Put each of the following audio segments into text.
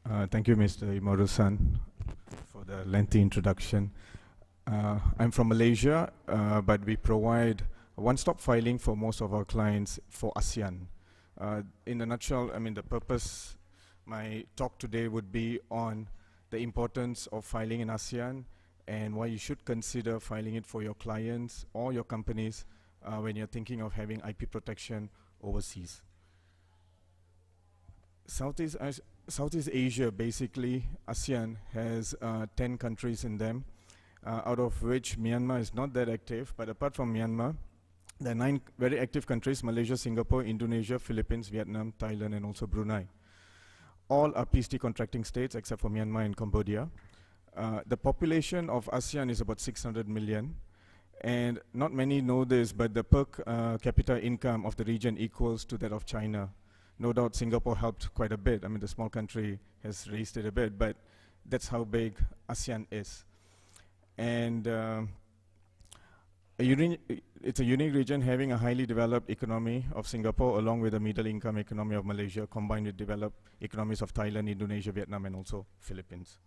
Thank you, Mr. Imoru-san, for the lengthy introduction. I'm from Malaysia, but we provide one-stop filing for most of our clients for ASEAN. In a nutshell, I mean, the purpose, my talk today would be on the importance of filing in ASEAN and why you should consider filing it for your clients or your companies when you're thinking of having IP protection overseas. Southeast Asia, basically, ASEAN has 10 countries in them, out of which Myanmar is not that active, but apart from Myanmar, there are 9 very active countries: Malaysia, Singapore, Indonesia, Philippines, Vietnam, Thailand, and also Brunei. All are PST contracting states except for Myanmar and Cambodia. The population of ASEAN is about 600 million, and not many know this, but the per capita income of the region equals to that of China. No doubt Singapore helped quite a bit. I mean, the small country has raised it a bit, but that's how big ASEAN is. And it's a unique region having a highly developed economy of Singapore along with a middle income economy of Malaysia, combined with developed economies of Thailand, Indonesia, Vietnam, and also Philippines.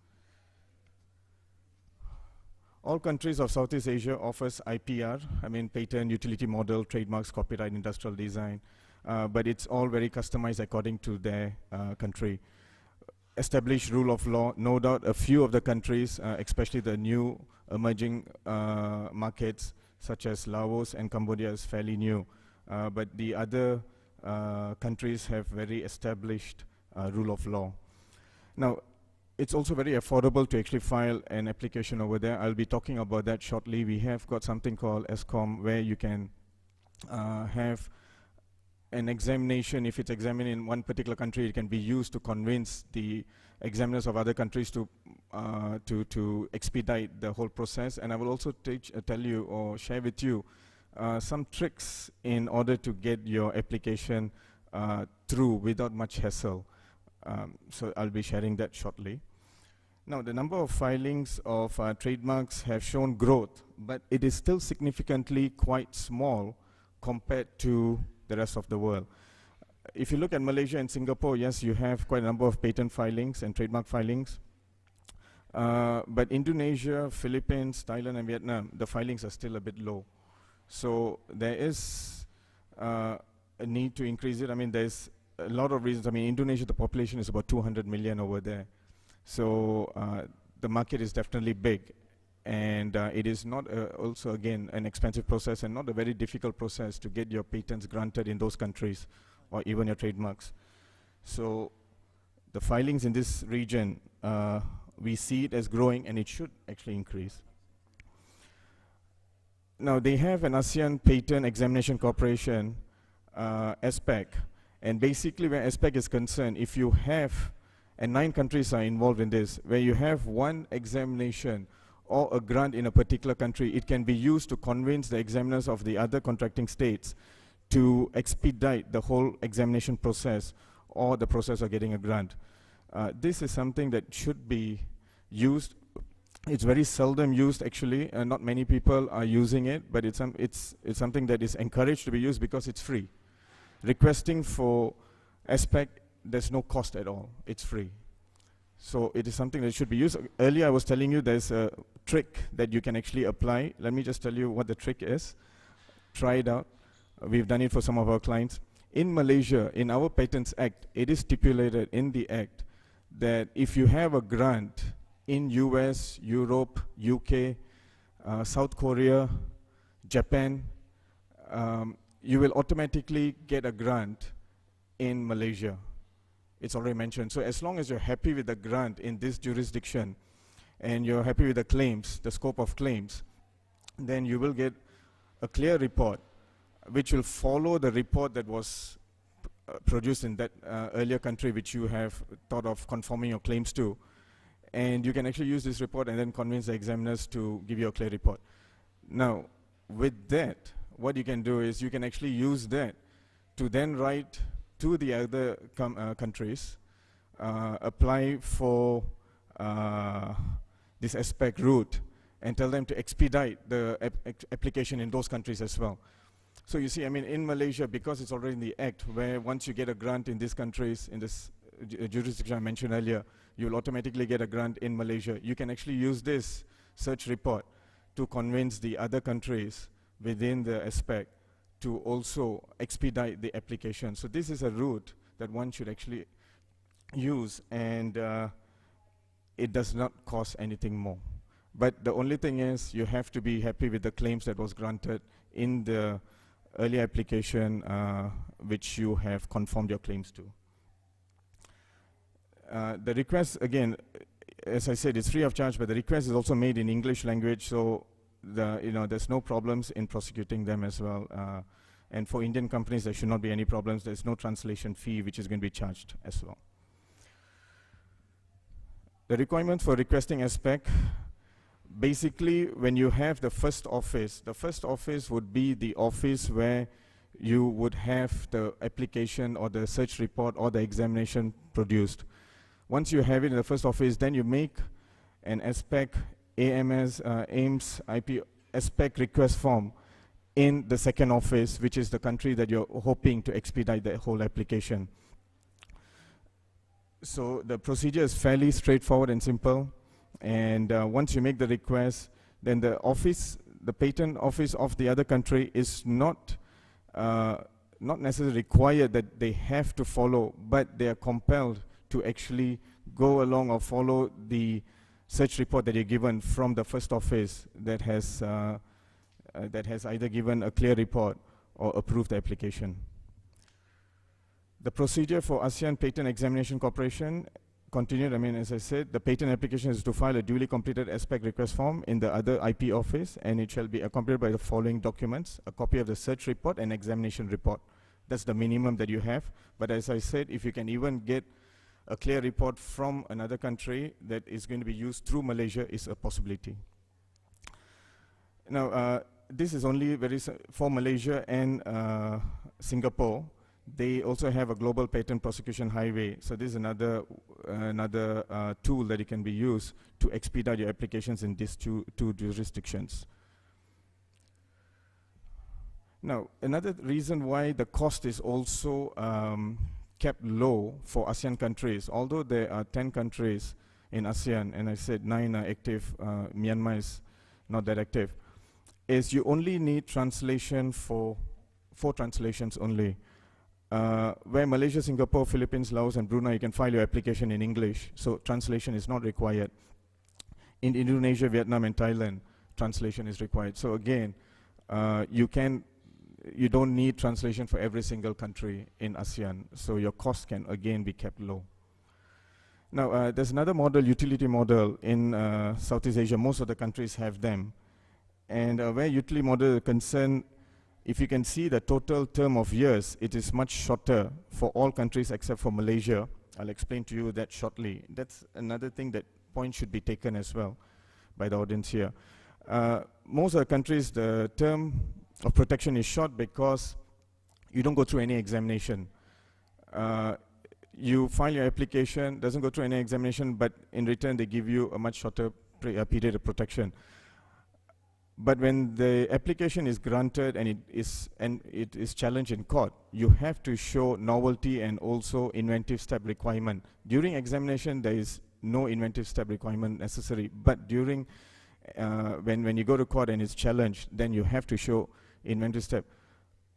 All countries of Southeast Asia offers IPR, I mean patent, utility model, trademarks, copyright, industrial design, but it's all very customized according to their country. Established rule of law, no doubt a few of the countries, especially the new emerging markets such as Laos and Cambodia is fairly new, but the other countries have very established rule of law. Now, it's also very affordable to actually file an application over there. I'll be talking about that shortly. We have got something called ESCOM where you can have an examination. If it's examined in one particular country, it can be used to convince the examiners of other countries to expedite the whole process. And I will also tell you or share with you some tricks in order to get your application through without much hassle. So I'll be sharing that shortly. Now, the number of filings of trademarks have shown growth, but it is still significantly quite small compared to the rest of the world. If you look at Malaysia and Singapore, yes, you have quite a number of patent filings and trademark filings. But Indonesia, Philippines, Thailand, and Vietnam, the filings are still a bit low. So there is a need to increase it. I mean, there's a lot of reasons. I mean, Indonesia, the population is about 200 million over there. So the market is definitely big. And it is not also, again, an expensive process and not a very difficult process to get your patents granted in those countries or even your trademarks. So the filings in this region, we see it as growing and it should actually increase. Now, they have an ASEAN Patent Examination Corporation, ASPEC, and basically where ASPEC is concerned, if you have, and 9 countries are involved in this, where you have one examination or a grant in a particular country, it can be used to convince the examiners of the other contracting states to expedite the whole examination process or the process of getting a grant. This is something that should be used. It's very seldom used, actually, and not many people are using it, but it's something that is encouraged to be used because it's free. Requesting for ASPEC, there's no cost at all. It's free. So it is something that should be used. Earlier I was telling you there's a trick that you can actually apply. Let me just tell you what the trick is. Try it out. We've done it for some of our clients. In Malaysia, in our Patents Act, it is stipulated in the Act that if you have a grant in US, Europe, UK, South Korea, Japan, you will automatically get a grant in Malaysia. It's already mentioned. So as long as you're happy with the grant in this jurisdiction and you're happy with the claims, the scope of claims, then you will get a clear report which will follow the report that was produced in that earlier country which you have thought of conforming your claims to. And you can actually use this report and then convince the examiners to give you a clear report. Now, with that, what you can do is you can actually use that to then write to the other countries, apply for this ASPEC route and tell them to expedite the application in those countries as well. So you see, I mean, in Malaysia, because it's already in the Act, where once you get a grant in these countries, in this jurisdiction I mentioned earlier, you'll automatically get a grant in Malaysia. You can actually use this search report to convince the other countries within the ASPEC to also expedite the application. So this is a route that one should actually use, and it does not cost anything more. But the only thing is you have to be happy with the claims that was granted in the early application which you have conformed your claims to. The request, again, as I said, it's free of charge, but the request is also made in English language, so there's no problems in prosecuting them as well. And for Indian companies, there should not be any problems. There's no translation fee which is going to be charged as well. The requirement for requesting ASPEC, basically when you have the first office would be the office where you would have the application or the search report or the examination produced. Once you have it in the first office, then you make an ASPEC, AIMS IP ASPEC request form in the second office, which is the country that you're hoping to expedite the whole application. So the procedure is fairly straightforward and simple. And once you make the request, then the patent office of the other country is not necessarily required that they have to follow, but they are compelled to actually go along or follow the search report that you're given from the first office that has either given a clear report or approved the application. The procedure for ASEAN Patent Examination Corporation continued. I mean, as I said, the patent application is to file a duly completed ASPEC request form in the other IP office, and it shall be accompanied by the following documents: a copy of the search report and examination report. That's the minimum that you have. But as I said, if you can even get a clear report from another country that is going to be used through Malaysia, is a possibility. Now, this is only for Malaysia and Singapore. They also have a global patent prosecution highway. So this is another tool that it can be used to expedite your applications in these two jurisdictions. Now, another reason why the cost is also kept low for ASEAN countries, although there are 10 countries in ASEAN, and I said 9 are active, Myanmar is not that active, is you only need translation for 4 translations only. Where Malaysia, Singapore, Philippines, Laos, and Brunei, you can file your application in English, so translation is not required. In Indonesia, Vietnam, and Thailand, translation is required. So again, you don't need translation for every single country in ASEAN, so your cost can again be kept low. Now, there's another model, utility model, in Southeast Asia. Most of the countries have them. And where utility model is concerned, if you can see the total term of years, it is much shorter for all countries except for Malaysia. I'll explain to you that shortly. That's another thing that point should be taken as well by the audience here. Most of the countries, the term of protection is short because you don't go through any examination. You file your application, doesn't go through any examination, but in return they give you a much shorter period of protection. But when the application is granted and it is challenged in court, you have to show novelty and also inventive step requirement. During examination, there is no inventive step requirement necessary, but during when you go to court and it's challenged, then you have to show inventive step.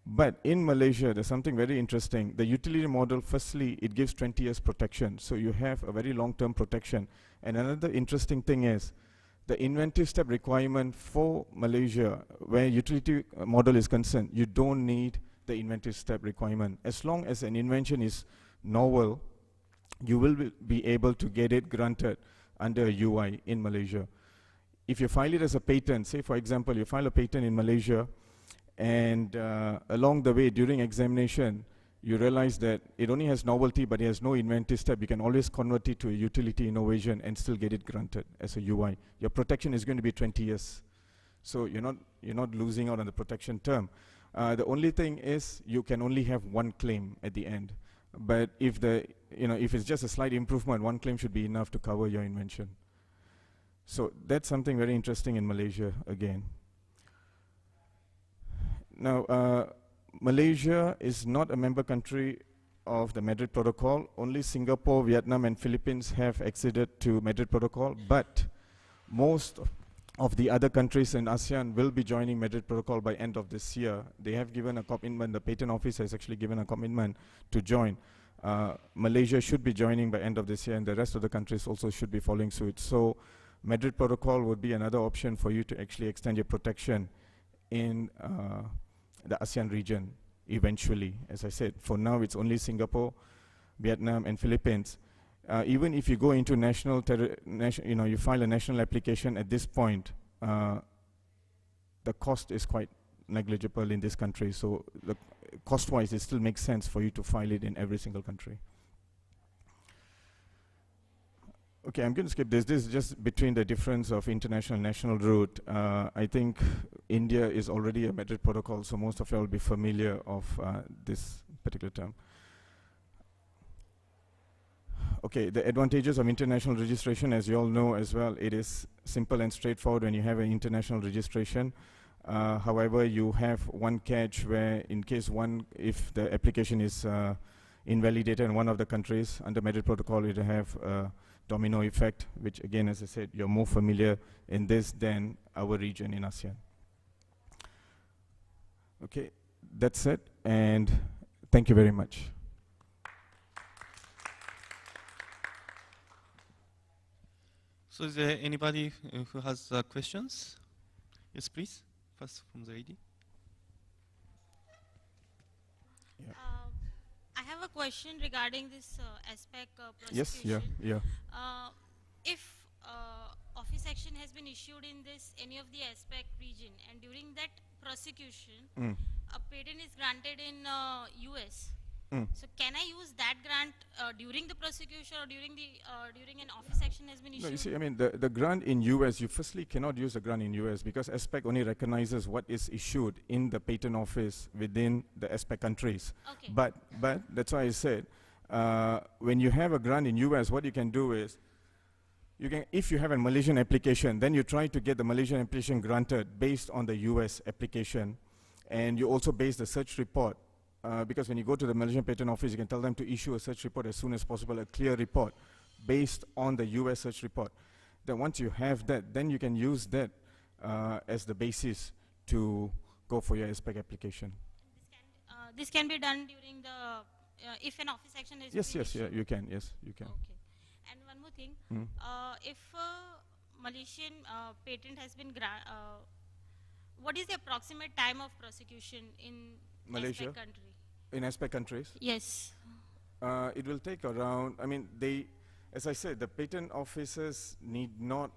But in Malaysia, there's something very interesting. The utility model, firstly, it gives 20 years protection, so you have a very long-term protection. And another interesting thing is, the inventive step requirement for Malaysia, where utility model is concerned, you don't need the inventive step requirement. As long as an invention is novel, you will be able to get it granted under a UI in Malaysia. If you file it as a patent, say for example, you file a patent in Malaysia, and along the way, during examination, you realize that it only has novelty, but it has no inventive step. You can always convert it to a utility innovation and still get it granted as a UI. Your protection is going to be 20 years. So you're not losing out on the protection term. The only thing is you can only have one claim at the end. But if it's just a slight improvement, one claim should be enough to cover your invention. So that's something very interesting in Malaysia again. Now, Malaysia is not a member country of the Madrid Protocol. Only Singapore, Vietnam, and Philippines have acceded to Madrid Protocol, but most of the other countries in ASEAN will be joining Madrid Protocol by end of this year. They have given a commitment, the Patent Office has actually given a commitment to join. Malaysia should be joining by end of this year, and the rest of the countries also should be following suit. So Madrid Protocol would be another option for you to actually extend your protection in the ASEAN region eventually. As I said, for now it's only Singapore, Vietnam, and Philippines. Even if you go into you file a national application at this point, the cost is quite negligible in this country. So the cost-wise, it still makes sense for you to file it in every single country. Okay, I'm going to skip this. This is just between the difference of international and national route. I think India is already a Madrid Protocol, so most of you will be familiar of this particular term. Okay, the advantages of international registration, as you all know as well, it is simple and straightforward when you have an international registration. However, you have one catch where in case if the application is invalidated in one of the countries under Madrid Protocol, it will have a domino effect, which again, as I said, you're more familiar in this than our region in ASEAN. Okay, that's it, and thank you very much. So is there anybody who has questions? Yes, please. First from the lady. Yeah. I have a question regarding this aspect Yes, prosecution. yeah. If office action has been issued in any of the aspect region, and during that prosecution, a patent is granted in US. So can I use that grant during the prosecution or during an office action has been issued? No, you see, I mean, the grant in US, you firstly cannot use the grant in US because ASPEC only recognizes what is issued in the patent office within the ASPEC countries. Okay. But that's why I said, when you have a grant in US, what you can do is, if you have a Malaysian application, then you try to get the Malaysian application granted based on the US application, and you also base the search report. Because when you go to the Malaysian Patent Office, you can tell them to issue a search report as soon as possible, a clear report based on the US search report. Then once you have that, then you can use that as the basis to go for your ASPEC application. This can be done during the, if an office action is Yes, yeah, you can, yes, you can. Okay. And one more thing, if Malaysian patent has been granted, what is the approximate time of prosecution in Malaysia? ASPEC country? In ASPEC countries? Yes. It will take around, I mean, as I said, the patent officers need not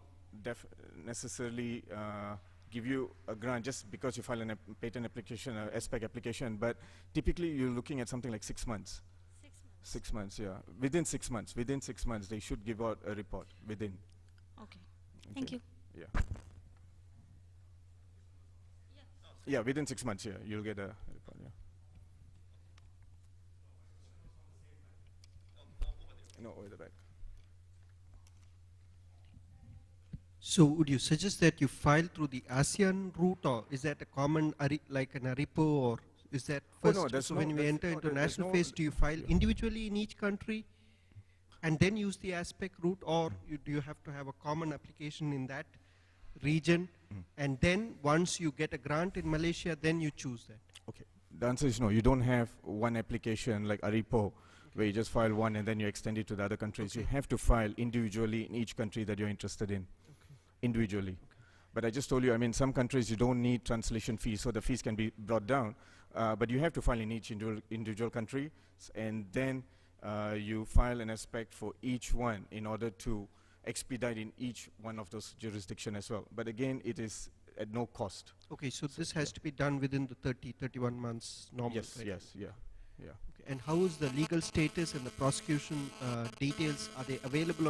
necessarily give you a grant just because you file a patent application, an ASPEC application, but typically you're looking at something like 6 months. 6 months. 6 months, yeah. Within 6 months. Within 6 months, they should give out a report. Within. Okay. Thank you. Yeah. Yeah, within 6 months, yeah, you'll get a report, yeah. No, over the back. So would you suggest that you file through the ASEAN route, or is that a common, like an ARIPO, or is that first, no, so when we enter into national phase, do you file individually in each country and then use the ASPEC route, or do you have to have a common application in that region, and then once you get a grant in Malaysia, then you choose that? Okay, the answer is no, you don't have one application like ARIPO, where you just file one and then you extend it to the other countries. Okay. You have to file individually in each country that you're interested in, individually. Okay. But I just told you, I mean, some countries you don't need translation fees, so the fees can be brought down. But you have to file in each individual country, and then you file an aspect for each one in order to expedite in each one of those jurisdictions as well. But again, it is at no cost. Okay, so this has to be done within the 31 months normal. Yes, right? yes, yeah. Okay. And how is the legal status and the prosecution details? Are they available on